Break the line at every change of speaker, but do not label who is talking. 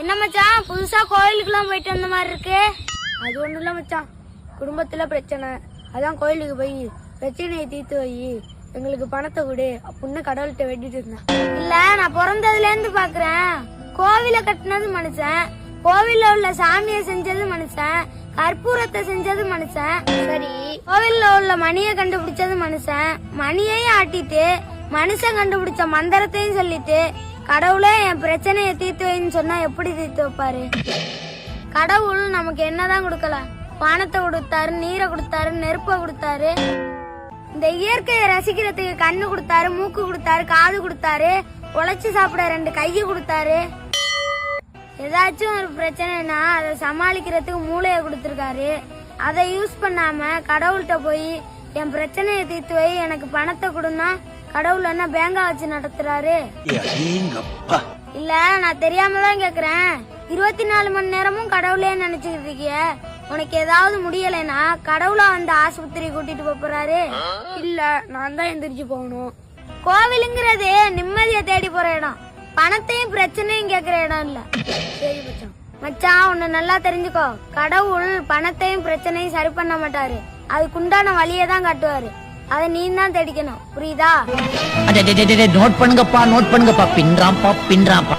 என்ன மச்சான் புதுசா கோயிலுக்குலாம் போயிட்டு வந்த மாதிரி இருக்கு? அது ஒண்ணும் இல்ல மச்சான், குடும்பத்துல பிரச்சனை, அதான் கோயிலுக்கு போய் பிரச்சனையை தீர்த்து வை, எங்களுக்கு பணத்தை கொடு அப்படின்னு கடவுள்கிட்ட வேண்டிட்டு இருந்தேன். இல்ல, நான் பிறந்ததுல இருந்து பாக்குறேன், கோவில கட்டினது மனுஷன், கோவில்ல உள்ள சாமியை செஞ்சது மனுஷன், கற்பூரத்தை செஞ்சது மனுஷன், சரி கோவில்ல உள்ள மணியை கண்டுபிடிச்சது மனுஷன், மணியையும் ஆட்டிட்டு மனுஷன் கண்டுபிடிச்ச மந்திரத்தையும் சொல்லிட்டு கடவுளே என் பிரச்சனையை தீர்த்து வைன்னு சொன்னா எப்படி தீர்த்து வைப்பாரு? கடவுள் நமக்கு என்னதான் கொடுக்கல, பணத்தை கொடுத்தாரு, நீரை கொடுத்தாரு, நெருப்பை கொடுத்தாரு, இந்த இயற்கையை ரசிக்கிறதுக்கு கண்ணு கொடுத்தாரு, மூக்கு கொடுத்தாரு, காது கொடுத்தாரு, உழைச்சு சாப்பிட 2 கையை கொடுத்தாரு. ஏதாச்சும் ஒரு பிரச்சனைனா அதை சமாளிக்கிறதுக்கு மூளையை கொடுத்துருக்காரு. அதை யூஸ் பண்ணாம கடவுள்கிட்ட போய் என் பிரச்சனையை தீர்த்து வை, எனக்கு பணத்தை கொடுன்னா கடவுள் என்ன பேங்கா வச்சு நடத்துறாரு? இல்ல, நான் தெரியாம தான் கேக்குறேன். 24 மணி நேரமும் கடவுளே நினைச்சுக்கிட்டு இருக்கிய, உனக்கு ஏதாவது முடியலைன்னா கடவுளா வந்து ஆஸ்பத்திரி கூட்டிட்டு போறாரு? இல்ல, நான் தான் எந்திரிச்சு போகணும். கோவிலுங்கிறது நிம்மதியை தேடி போற இடம், பணத்தையும் பிரச்சனையும் கேக்குற இடம் இல்ல. சரி மச்சான். மச்சான், உன்னை நல்லா தெரிஞ்சுக்கோ, கடவுள் பணத்தையும் பிரச்சனையும் சரி பண்ண மாட்டாரு, அதுக்குண்டான வழியை தான் காட்டுவாரு, அதை நீ தான் தேடிக்கணும், புரியுதா?
நோட் பண்ணுங்கப்பா, பின்றாம்பா.